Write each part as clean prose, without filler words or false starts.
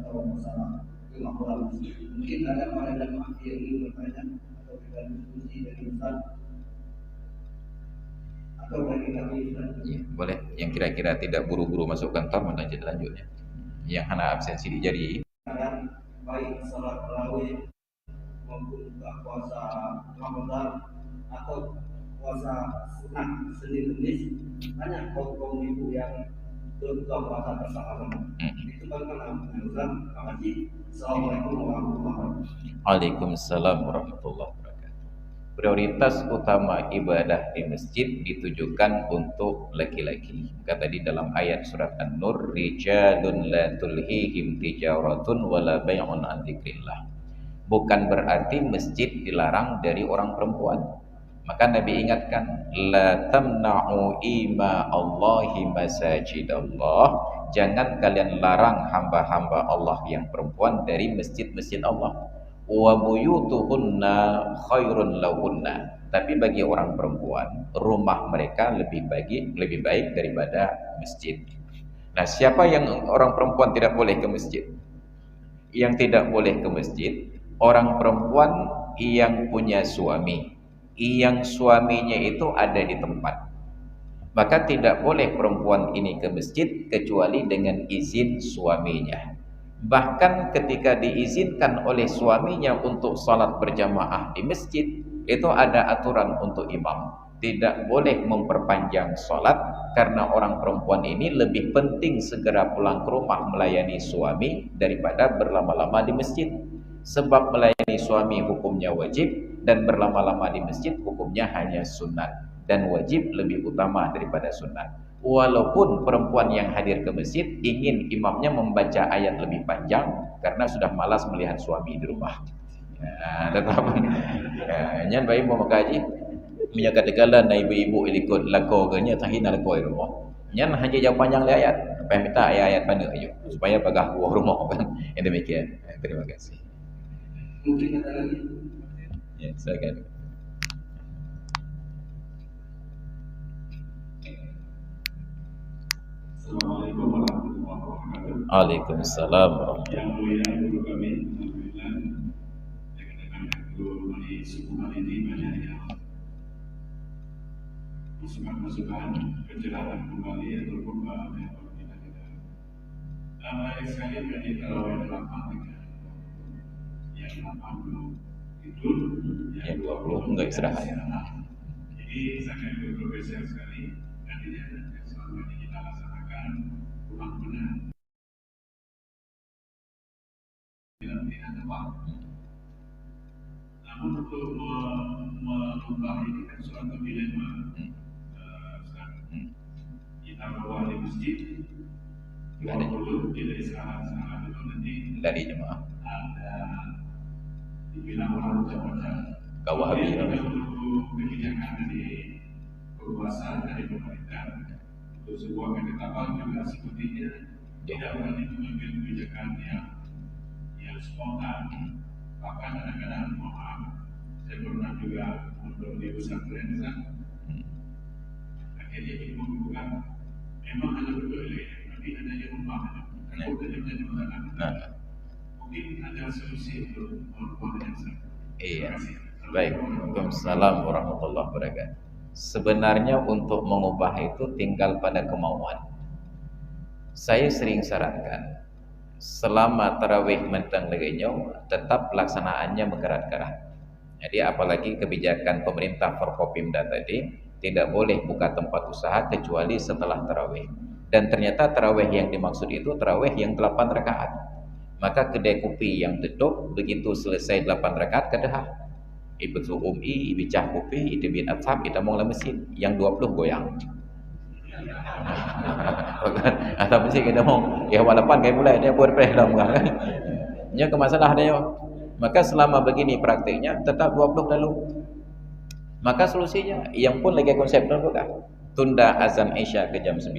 atau masalah kemakulan. Mungkin ada para jamaah yang ingin bertanya atau kita diskusi dari Ustaz atau bagi kami Ustaz. Ya, boleh. Yang kira-kira tidak buru-buru masuk kantor melanjut lanjutnya. Yang hana absensi jadi. Baik salat tarawih maupun buka puasa Ramadan atau puasa sunat Senin Kemis, banyak kaum ibu yang berbuka puasa bersama-sama. Itu bagaimana Ustaz? Terima kasih. Assalamualaikum warahmatullahi wabarakatuh. Waalaikumsalam warahmatullahi wabarakatuh. Prioritas utama ibadah di masjid ditujukan untuk laki-laki. Kata di dalam ayat surat An-Nur, rijalun la tulhihim tijaratun wala bai'un an dzikrillah. Bukan berarti masjid dilarang dari orang perempuan. Maka Nabi ingatkan, la tamna'u ima Allahi masajidallah. Jangan kalian larang hamba-hamba Allah yang perempuan dari masjid-masjid Allah. Wa buyutuhunna khairun lahunna. Tapi bagi orang perempuan, rumah mereka lebih baik daripada masjid. Nah, siapa yang orang perempuan tidak boleh ke masjid? Yang tidak boleh ke masjid, orang perempuan yang punya suami, yang suaminya itu ada di tempat. Maka tidak boleh perempuan ini ke masjid kecuali dengan izin suaminya. Bahkan ketika diizinkan oleh suaminya untuk salat berjamaah di masjid, itu ada aturan untuk imam. Tidak boleh memperpanjang salat karena orang perempuan ini lebih penting segera pulang ke rumah melayani suami daripada berlama-lama di masjid. Sebab melayani suami hukumnya wajib dan berlama-lama di masjid hukumnya hanya sunat, dan wajib lebih utama daripada sunat. Walaupun perempuan yang hadir ke masjid ingin imamnya membaca ayat lebih panjang karena sudah malas melihat suami di rumah. Ya, tetap. Nyan bayi mau makaji, menjaga tegalan na ibu-ibu ikut lako ke nya tahina lako di rumah. Nyan hanya jawab panjang le ayat, apa yang minta ayat-ayat pandai ayo supaya bagah buah rumah kan. Yang demikian. Terima kasih. Mungkin ada lagi. Ya, silakan. Assalamualaikum warahmatullahi wabarakatuh. Waalaikumsalam warahmatullahi Yang mulia guru kami, alhamdulillah dengan guru di suku ini banyak yang masukan-masukan pencerahan kembali ataupun yang kita baik sekali menjadi tarawih 8 dengan yang 80 tidur, yang 20 enggak istirahat. Jadi sangat kontroversial sekali. Nantinya selama ini kita laksanakan kurang benar. Tidak tepat. Namun untuk mengubah ini kan suatu dilema. Kita bawa di masjid 20 tidak istirahat itu nanti dari jemaah ada dibilang orang macam-macam. Wahabi untuk kebijakan dari penguasa dari pemerintah untuk sebuah ketetapan juga sepertinya tidak berani mengambil kebijakan yang spontan. Bahkan kadang-kadang mohon saya pernah juga untuk di pesantren akhirnya ini membuka memang ada berbeda tapi ada yang memahami mungkin ada solusi untuk membuat yang sama. Iya. Baik, Waalaikumsalam warahmatullahi wabarakatuh. Sebenarnya untuk mengubah itu tinggal pada kemauan. Saya sering sarankan selama tarawih mentang legenyo tetap pelaksanaannya mengerat-kerat. Jadi apalagi kebijakan pemerintah Forkopimda tadi tidak boleh buka tempat usaha kecuali setelah tarawih. Dan ternyata tarawih yang dimaksud itu tarawih yang 8 rakaat. Maka kedai kopi yang tutup begitu selesai 8 rakaat kedahah. Ibu umi, ibu cah kopi, itu bin ashab, itu mau masjid. Yang 20 goyang. Atau mesti kita mau ya walaupun kayak mulai dia buat prehlam kan. Nya ke masalah dia. Maka selama begini praktiknya tetap 20 lalu. Maka solusinya yang pun lagi konsep buka. Tunda azan Isya ke jam 9.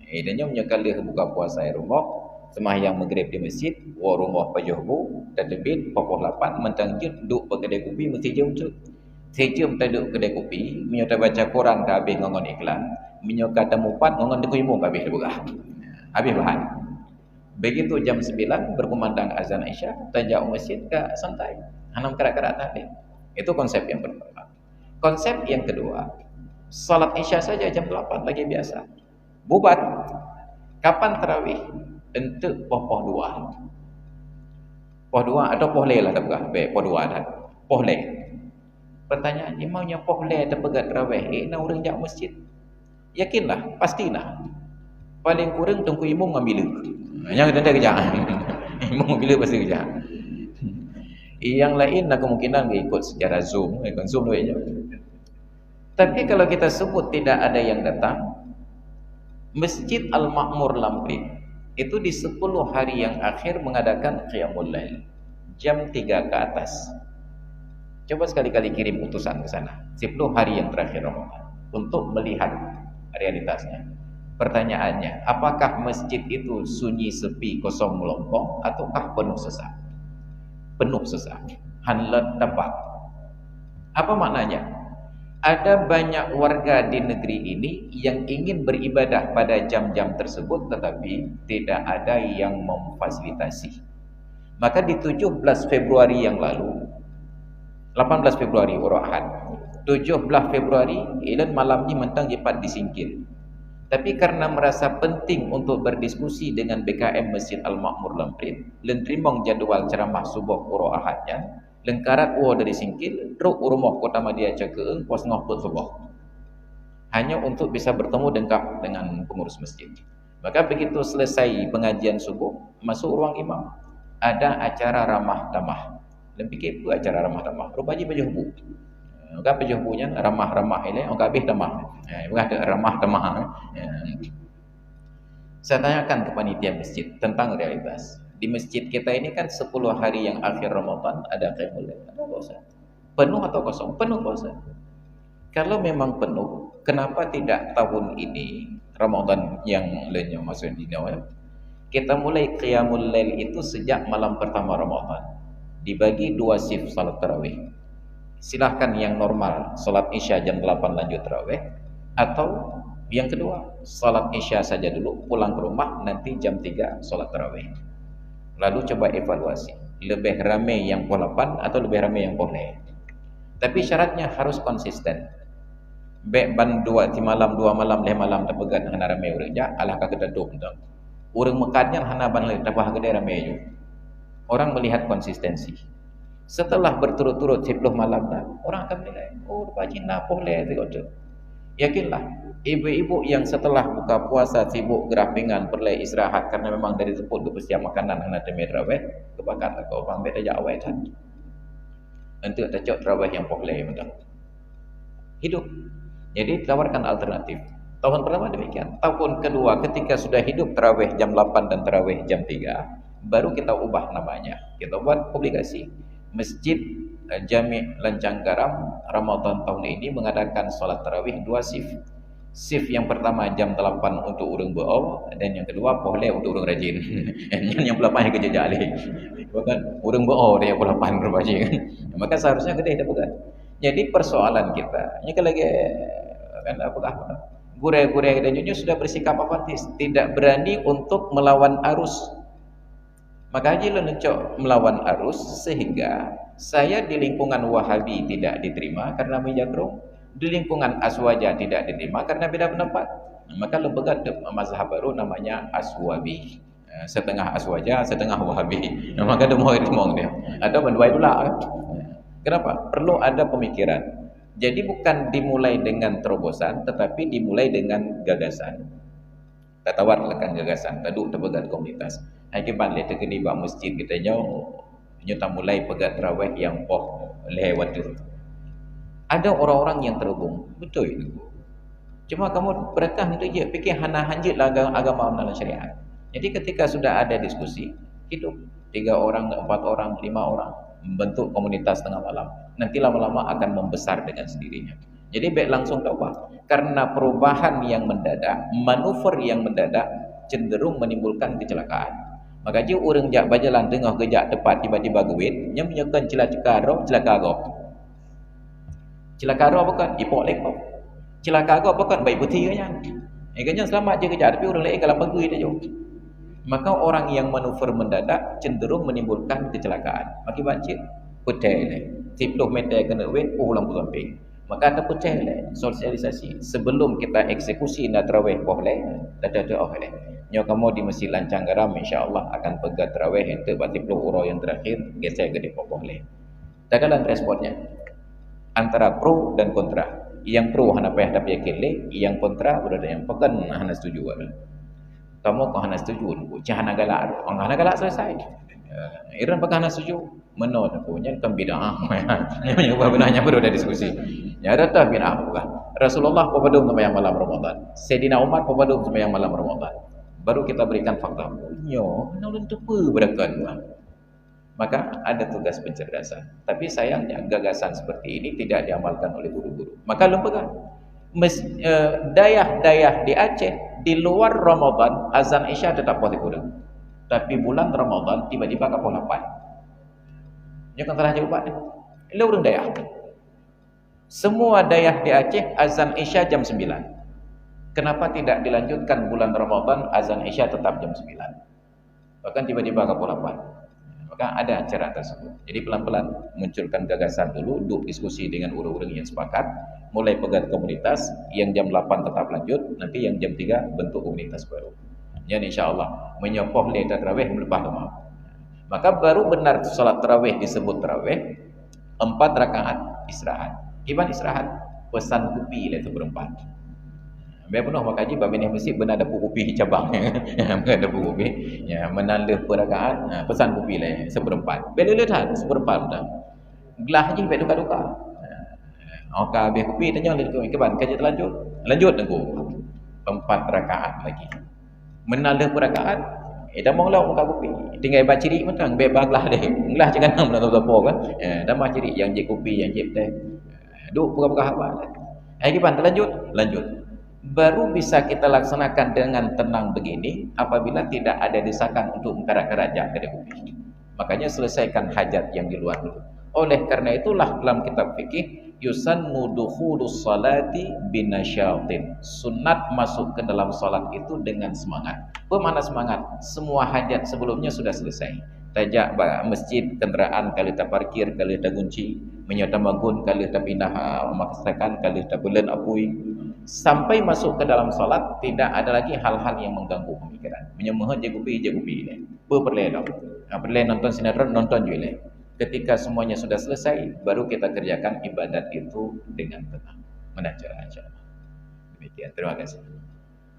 Idanya menyekali buka puasa di rumah. Sembahyang maghrib di masjid, wa rumah pajuhbu, tadbir pokok 8 mentang jut duk kedai kopi mesti jom tu. Sejum taduk kedai kopi, menyota baca Quran ke habis ngongon iklan, menyota temupat ngongon dekui mu ke habis buka. Habis bahan. Begitu jam 9 berkumandang azan Isya, tajak masjid ke santai. Hanam kerak-kerak tadi. Itu konsep yang pertama. Konsep yang kedua, salat Isya saja jam 8 lagi biasa. Bubat. Kapan tarawih? Untuk poh dua. Poh dua atau poh le lah tak poh dua dah. Poh le. Pertanyaan, imamnya poh le terpegat tarawih, nak orang jak masjid. Yakinlah, pastilah. Paling kurang tunggu imam ngambil. Yang ada kerja. Imam ngambil pasti kerja. Yang lain nak kemungkinan ikut secara Zoom, ikut Zoom aja. Tapi kalau kita sebut tidak ada yang datang, Masjid Al-Ma'mur Lamprit itu di 10 hari yang akhir mengadakan Qiyamul Lail jam 3 ke atas. Coba sekali-kali kirim utusan ke sana 10 hari yang terakhir Ramadan untuk melihat realitasnya. Pertanyaannya, apakah masjid itu sunyi, sepi, kosong, melompong, ataukah penuh sesak? Penuh sesak, hanlat tapak. Apa maknanya? Ada banyak warga di negeri ini yang ingin beribadah pada jam-jam tersebut, tetapi tidak ada yang memfasilitasi. Maka di 17 Februari yang lalu, 18 Februari Ahad, 17 Februari ilan malam ni mentang jepat disingkir. Tapi karena merasa penting untuk berdiskusi dengan BKM Masjid Al-Ma'mur Lamprit, len terimong jadual ceramah subuh Ahadnya, lengkarat dari singkil, truk rumah Kota Madia Cakeung pos ngohput subuh. Hanya untuk bisa bertemu dengkap dengan pengurus masjid. Maka begitu selesai pengajian subuh, masuk ruang imam, ada acara ramah tamah. Dan fikir itu acara ramah tamah. Rupanya baju hubu. Maka baju hubunya ramah-ramah ini, orang habis tamah. Bukan ada ramah tamah. Saya tanyakan ke panitia masjid tentang realitas. Di masjid kita ini kan 10 hari yang akhir Ramadan ada Qiyamul Lail. Ada puasa. Penuh atau kosong? Penuh puasa. Kalau memang penuh, kenapa tidak tahun ini Ramadan yang lainnya masuk di Nawal? Kita mulai Qiyamul Lail itu sejak malam pertama Ramadan. Dibagi 2 shift salat tarawih. Silahkan yang normal salat Isya jam 8 lanjut tarawih, atau yang kedua salat Isya saja dulu, pulang ke rumah nanti jam 3 salat tarawih. Lalu coba evaluasi, lebih ramai yang pukul 8 atau lebih ramai yang pukul 9. Tapi syaratnya harus konsisten. Baik ban 2 di malam, 2 malam, 5 malam terpegat hana ramai urang ja, alah ka ketedup entang. Urang mekatnya hana ban le tapah gede ramai ju. Orang melihat konsistensi. Setelah berturut-turut 10 malam dah, orang akan menilai, oh rupanya nak boleh tengok tu. Yakinlah, ibu-ibu yang setelah buka puasa sibuk gerah pinggan, perlu istirahat karena memang dari tersebut bersiap makanan hana temui terawih, kebakat kau orang beda jawai kan. Untuk tercok terawih yang boleh betul. Hidup. Jadi tawarkan alternatif. Tahun pertama demikian. Tahun kedua ketika sudah hidup terawih jam 8 dan terawih jam 3, baru kita ubah namanya. Kita buat publikasi. Masjid Jami' Lancang Garam Ramadan tahun ini mengadakan salat tarawih 2 shift. Shift yang pertama jam 8 untuk urang beau, dan yang kedua boleh untuk urang rajin. Yang 8 yang kerja jali. Bukan urang beau dia 8 rajin. Maka seharusnya gede dah bukan. Jadi persoalan kita, ini kalau lagi kan apakah gure-gure dan nyonya sudah bersikap apatis, tidak berani untuk melawan arus. Maka haji lencok melawan arus sehingga saya di lingkungan Wahabi tidak diterima karena menjagrong, di lingkungan Aswaja tidak diterima karena beda pendapat. Maka lembaga mazhab baru namanya Aswabi, setengah Aswaja, setengah Wahabi. Maka dia mau dia. Atau berdua itulah. Kenapa? Perlu ada pemikiran. Jadi bukan dimulai dengan terobosan, tetapi dimulai dengan gagasan. Tak tawarkan gagasan, taduk terpegat komunitas. Akibat le terkini bak masjid kita nyata mulai pegat tarawih yang poh lewat tu. Ada orang-orang yang terhubung, betul itu. Cuma kamu berakah itu je fikir hana hanjit lah agama dalam syariat. Jadi ketika sudah ada diskusi, hidup 3 orang, 4 orang, 5 orang membentuk komunitas tengah malam. Nanti lama-lama akan membesar dengan sendirinya. Jadi baik langsung taubah. Karena perubahan yang mendadak, manuver yang mendadak cenderung menimbulkan kecelakaan. Maka je orang jak berjalan tengah kejak tepat tiba-tiba gewit, nya menyekan celaka roh. Celaka roh bukan ipok lekok. Celaka roh bukan baik putih kan. Kanya selamat je kejak tapi orang lain kalau pergi dia jo. Maka orang yang manuver mendadak cenderung menimbulkan kecelakaan. Maki bancit, putih le. 10 meter kena wet, ulang samping. Maka ada putih le, sosialisasi. Sebelum kita eksekusi nak tarawih boleh, ada oleh. Nyo kamu di Masjid Lancang Garam insya-Allah akan pegat tarawih ente 40 orang yang terakhir geser ke depo boleh. Tagalan responnya antara pro dan kontra. Yang pro hana payah tapi yakin yang kontra berada yang pekan hana setuju ada. Kamu kau hana setuju, jangan galak. Orang hana galak selesai. Iran pakai hana setuju. Menurut aku nya kan bid'ah. Yang benarnya baru ada diskusi. Ya ada tak bid'ah bukan. Rasulullah pepadung sembahyang malam Ramadan. Sayyidina Umar pepadung sembahyang malam Ramadan. Baru kita berikan fakta. Nyo, ulun tepu berakan. Maka ada tugas pencerdasan. Tapi sayangnya gagasan seperti ini tidak diamalkan oleh guru-guru. Maka lembaga dayah-dayah di Aceh di luar Ramadan azan Isya tetap boleh kurang. Tapi bulan Ramadan tiba-tiba ke pukul 8. Ini kan salah jawaban. Ini orang dayah. Semua dayah di Aceh azan Isya jam 9. Kenapa tidak dilanjutkan bulan Ramadan azan Isya tetap jam 9? Bahkan tiba-tiba ke pukul 8. Maka ada acara tersebut. Jadi pelan-pelan munculkan gagasan dulu, duduk diskusi dengan orang-orang yang sepakat, mulai pegat komunitas, yang jam 8 tetap lanjut, nanti yang jam 3 bentuk komunitas baru. Yang insya-Allah menyopoh leda tarawih melepas lemah. Maka baru benar salat tarawih disebut tarawih 4 rakaat istirahat. Iban istirahat pesan kopi itu berempat. Biar penuh makaji bab ini mesti benar ada kopi cabang. Ada kopi. Ya, menandai perakaat, pesan kopi lah seperempat. Bila lihat seperempat dah. Gelah je baik duka-duka. Okey, habis kopi tanya lagi ke ban kerja terlanjut. Lanjut tengku. 4 rakaat lagi. Menandai perakaat, dah mau lah muka kopi. Tinggal baca ciri macam bebas gelah deh. Gelah jangan nak tahu kan. Dah mah ciri yang je kopi yang je teh. Duk buka-buka apa. Ke ban terlanjut, lanjut. Baru bisa kita laksanakan dengan tenang begini apabila tidak ada desakan untuk mengkarak-karak ke kopi. Makanya selesaikan hajat yang di luar dulu. Oleh karena itulah dalam kitab fikih yusannu dukhulus salati binasyatin. Sunat masuk ke dalam salat itu dengan semangat. Bermakna semangat? Semua hajat sebelumnya sudah selesai. Tajak masjid, kenderaan kalau tak parkir, kalau tak kunci, menyata bangun, kalau tak pindah memaksakan, kalau tak bulan apui. Sampai masuk ke dalam salat tidak ada lagi hal-hal yang mengganggu pemikiran. Menyemuh je kopi ni. Perle nonton sinetron nonton je. Ketika semuanya sudah selesai baru kita kerjakan ibadat itu dengan tenang. Menajar insyaallah. Demikian. Terima kasih.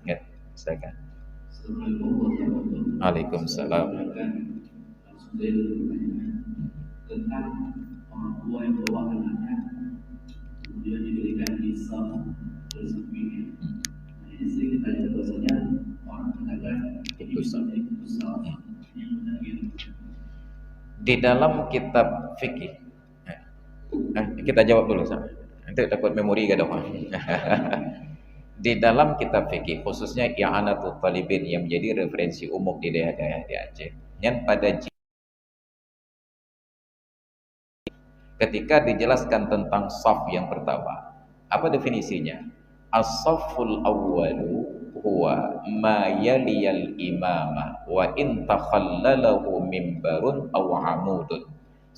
Ya, silakan. Waalaikumsalam. Tentang orang tua yang bawa anaknya kemudian diberikan hisab tersebut. Jadi sering kita lihat bahasanya orang katakan putusan. Yang benar gitu. Di dalam kitab fikih kita jawab dulu sama. Nanti takut memori gak ada. Di dalam kitab fikih khususnya i'anatul talibin yang menjadi referensi umum di daerah-daerah di Aceh yang pada ketika dijelaskan tentang shaf yang pertama, apa definisinya? As-safful awwalu huwa ma yaliyal imama wa in takhallalahu mimbarun aw amudun.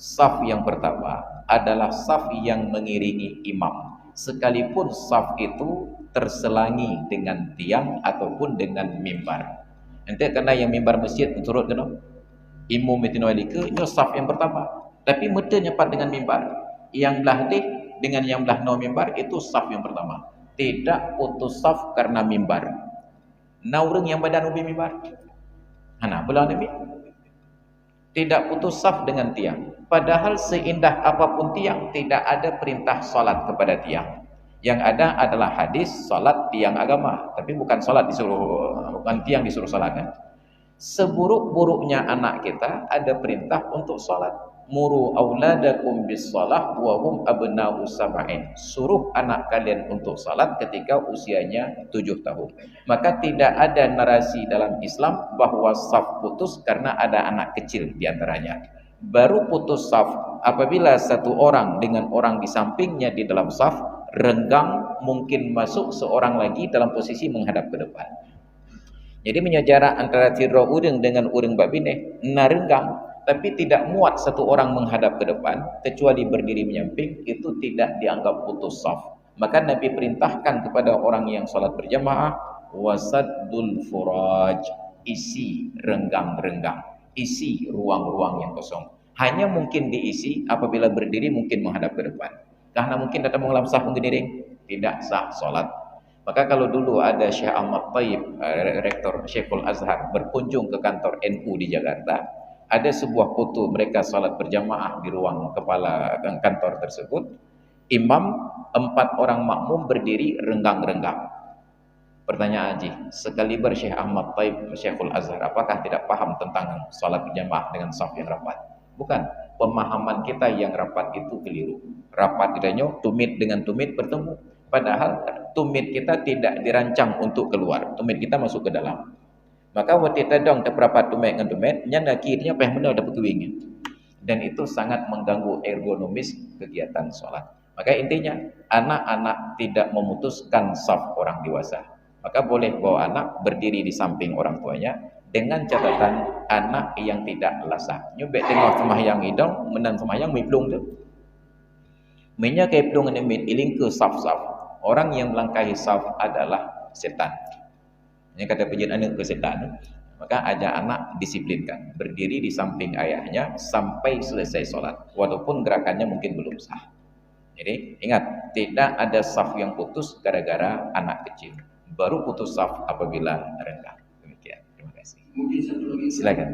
Shaf yang pertama adalah shaf yang mengiringi imam, sekalipun shaf itu terselangi dengan tiang ataupun dengan mimbar. Nanti kena yang mimbar masjid turut kena imam itu walika itu shaf yang pertama. Tapi mata nyepat dengan mimbar. Yang belah deh dengan yang belah no mimbar itu saf yang pertama. Tidak putus saf karena mimbar. Nah orang yang badan ubi mimbar. Hana belah Nabi. Tidak putus saf dengan tiang. Padahal seindah apapun tiang tidak ada perintah salat kepada tiang. Yang ada adalah hadis salat tiang agama. Tapi bukan salat disuruh, bukan tiang disuruh salat kan. Seburuk-buruknya anak kita ada perintah untuk salat. Muru auladakum bis shalah wa hum abna'u sab'in. Suruh anak kalian untuk salat ketika usianya 7 tahun. Maka tidak ada narasi dalam Islam bahwa saf putus karena ada anak kecil di antaranya. Baru putus saf apabila satu orang dengan orang di sampingnya di dalam saf renggang, mungkin masuk seorang lagi dalam posisi menghadap ke depan. Jadi menyejarah antara tiro urang dengan urang babine narenggang, tapi tidak muat satu orang menghadap ke depan kecuali berdiri menyamping, itu tidak dianggap putus saf. Maka Nabi perintahkan kepada orang yang salat berjamaah wasaddul furaj, isi renggang-renggang, isi ruang-ruang yang kosong. Hanya mungkin diisi apabila berdiri mungkin menghadap ke depan. Karena mungkin datang mengelamsah menggediring, tidak sah salat. Maka kalau dulu ada Syekh Ahmad Taib, rektor Syekhul Azhar, berkunjung ke kantor NU di Jakarta, ada sebuah foto mereka salat berjamaah di ruang kepala kantor tersebut. Imam, 4 orang makmum berdiri renggang-renggang. Pertanyaan Haji, sekaliber Syekh Ahmad Taib, Syekhul Azhar, apakah tidak paham tentang salat berjamaah dengan saf yang rapat? Bukan. Pemahaman kita yang rapat itu keliru. Rapat ditanya, tumit dengan tumit bertemu. Padahal tumit kita tidak dirancang untuk keluar. Tumit kita masuk ke dalam. Maka waktu tadang terperapat tumit dengan tumit, nyanda kirinya apa yang benar dapat kewingin. Dan itu sangat mengganggu ergonomis kegiatan sholat. Maka intinya, anak-anak tidak memutuskan saf orang dewasa. Maka boleh bawa anak berdiri di samping orang tuanya dengan catatan anak yang tidak lasak. Nyubek tengok semahyang idong, menan semahyang miplung tu. Minyak keplung ni mit iling ke saf-saf. Orang yang melangkahi saf adalah setan. Ini kata penjin anak ke setan. Maka ajak anak disiplinkan, berdiri di samping ayahnya sampai selesai sholat, walaupun gerakannya mungkin belum sah. Jadi ingat, tidak ada saf yang putus gara-gara anak kecil. Baru putus saf apabila renggang. Demikian. Terima kasih. Mungkin satu lagi. Silakan.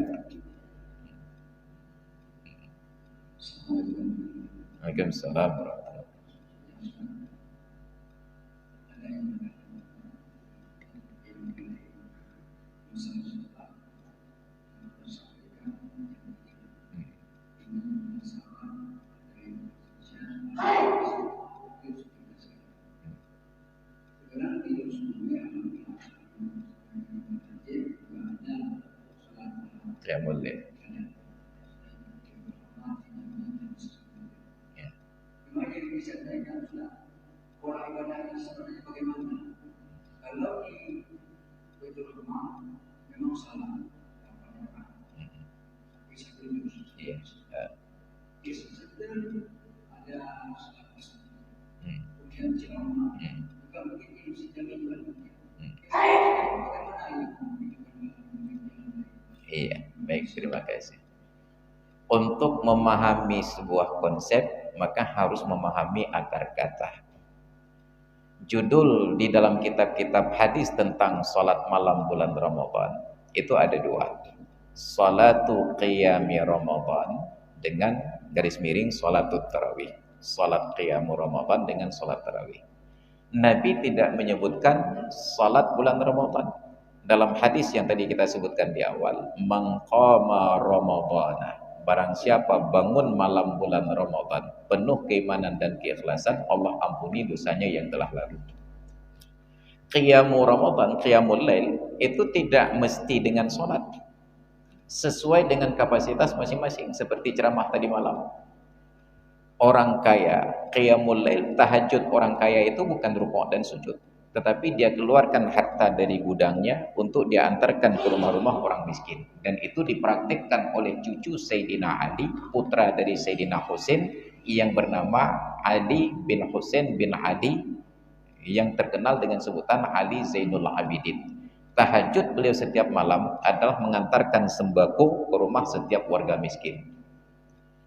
Waalaikumsalam warahmatullahi wabarakatuh. Ya boleh. Ya. Orang ibadahnya sebenarnya bagaimana? Kalau di Baitul Rumah memang salah. Bisa terus. Iya. Bisa sedang ada salah besar. Kemudian ceramah. Bukan begitu mesti jamin bagaimana Iya, baik, terima kasih. Untuk memahami sebuah konsep, maka harus memahami akar kata. Judul di dalam kitab-kitab hadis tentang salat malam bulan Ramadan itu ada 2. Salatu qiyami Ramadan dengan garis miring salatul tarawih. Salat qiyamu Ramadan dengan salat tarawih. Nabi tidak menyebutkan salat bulan Ramadan. Dalam hadis yang tadi kita sebutkan di awal, man qama ramadhana, barang siapa bangun malam bulan Ramadan penuh keimanan dan keikhlasan, Allah ampuni dosanya yang telah lalu. Qiyamu Ramadan, qiyamul lail, itu tidak mesti dengan salat. Sesuai dengan kapasitas masing-masing, seperti ceramah tadi malam. Orang kaya, qiyamul lail, tahajud orang kaya itu bukan rukuk dan sujud, tetapi dia keluarkan harta dari gudangnya untuk diantarkan ke rumah-rumah orang miskin. Dan itu dipraktikkan oleh cucu Sayyidina Ali, putra dari Sayyidina Husain, yang bernama Ali bin Husain bin Ali, yang terkenal dengan sebutan Ali Zainul Abidin. Tahajud beliau setiap malam adalah mengantarkan sembako ke rumah setiap warga miskin.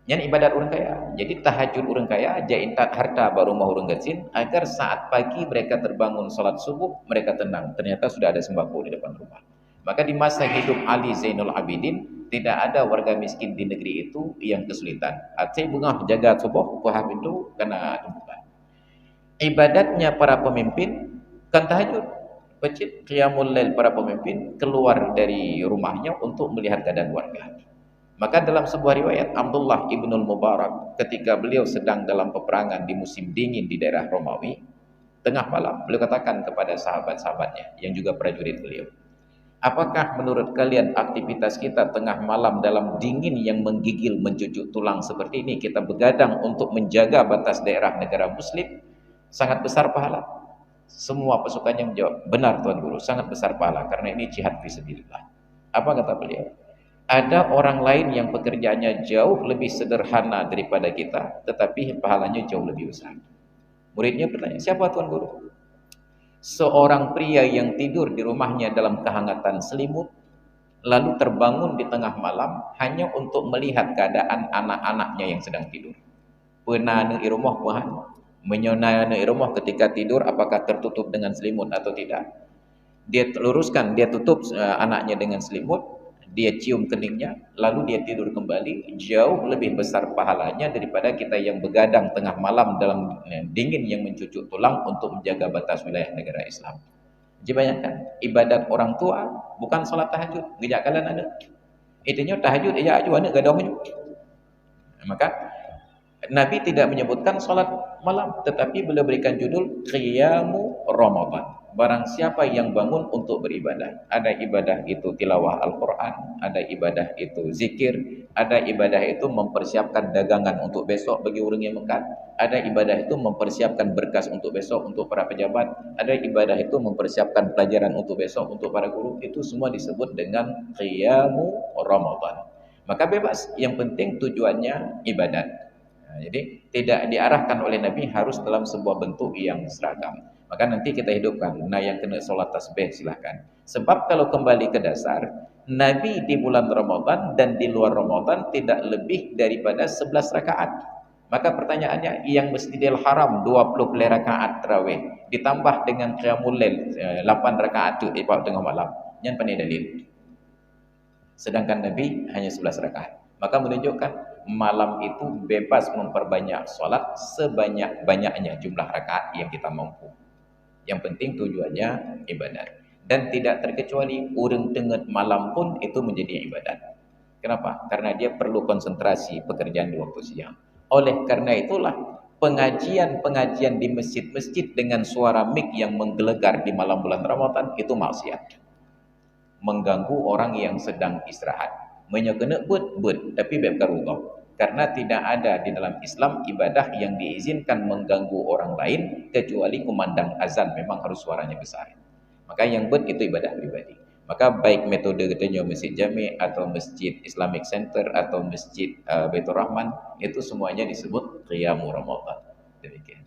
Yang ibadat orang kaya. Jadi tahajud orang kaya aja intat harta baru mau orang gacin, agar saat pagi mereka terbangun salat subuh, mereka tenang. Ternyata sudah ada sembako di depan rumah. Maka di masa hidup Ali Zainul Abidin, tidak ada warga miskin di negeri itu yang kesulitan. Aceh bunga jaga subuh, puhah pintu kena tumpukan. Ibadatnya para pemimpin kan tahajud. Masjid qiyamul lail para pemimpin keluar dari rumahnya untuk melihat keadaan warga. Maka dalam sebuah riwayat, Abdullah ibnul Mubarak ketika beliau sedang dalam peperangan di musim dingin di daerah Romawi, tengah malam beliau katakan kepada sahabat-sahabatnya yang juga prajurit beliau, apakah menurut kalian aktivitas kita tengah malam dalam dingin yang menggigil mencucuk tulang seperti ini, kita begadang untuk menjaga batas daerah negara muslim, sangat besar pahala? Semua pasukannya menjawab, benar Tuan Guru, sangat besar pahala karena ini jihad fisabilillah. Apa kata beliau? Ada orang lain yang pekerjaannya jauh lebih sederhana daripada kita, tetapi pahalanya jauh lebih besar. Muridnya bertanya, siapa Tuan Guru? Seorang pria yang tidur di rumahnya dalam kehangatan selimut, lalu terbangun di tengah malam hanya untuk melihat keadaan anak-anaknya yang sedang tidur. Pernah di rumah Tuhan, menyonai di rumah ketika tidur apakah tertutup dengan selimut atau tidak. Dia luruskan, dia tutup anaknya dengan selimut, dia cium keningnya, lalu dia tidur kembali. Jauh lebih besar pahalanya daripada kita yang begadang tengah malam dalam dingin yang mencucuk tulang untuk menjaga batas wilayah negara Islam. Jadi bayangkan, ibadat orang tua bukan salat tahajud, ngejak kalian ada. Itunya tahajud, ia aju anak gadahnya. Maka Nabi tidak menyebutkan salat malam, tetapi beliau berikan judul Qiyamu Ramadan. Barang siapa yang bangun untuk beribadah, ada ibadah itu tilawah Al-Quran, ada ibadah itu zikir, ada ibadah itu mempersiapkan dagangan untuk besok bagi orang yang mekat, ada ibadah itu mempersiapkan berkas untuk besok untuk para pejabat, ada ibadah itu mempersiapkan pelajaran untuk besok untuk para guru. Itu semua disebut dengan Qiyamu Ramadan. Maka bebas, yang penting tujuannya ibadat. Jadi tidak diarahkan oleh Nabi harus dalam sebuah bentuk yang seragam. Maka nanti kita hidupkan. Nah, yang kena sholat tasbih silahkan. Sebab kalau kembali ke dasar, Nabi di bulan Ramadan dan di luar Ramadan tidak lebih daripada 11 rakaat. Maka pertanyaannya, yang Masjidil Haram 20 rakaat tarawih ditambah dengan qiyamul lail 8 rakaat itu ibadah tengah malam. Yang pandai dalil. Sedangkan Nabi hanya 11 rakaat. Maka menunjukkan malam itu bebas memperbanyak sholat sebanyak-banyaknya jumlah rakaat yang kita mampu. Yang penting tujuannya ibadat. Dan tidak terkecuali orang tengah malam pun itu menjadi ibadat. Kenapa? Karena dia perlu konsentrasi pekerjaan di waktu siang. Oleh karena itulah pengajian-pengajian di masjid-masjid dengan suara mik yang menggelegar di malam bulan Ramadan itu maksiat. Mengganggu orang yang sedang istirahat. Menyekena but, tapi beb karullah. Karena tidak ada di dalam Islam ibadah yang diizinkan mengganggu orang lain kecuali kumandang azan, memang harus suaranya besar. Maka yang buat itu ibadah pribadi. Maka baik metode katanya Masjid Jami atau Masjid Islamic Center atau Masjid Baitur Rahman, itu semuanya disebut Qiyamu Ramadan. Demikian.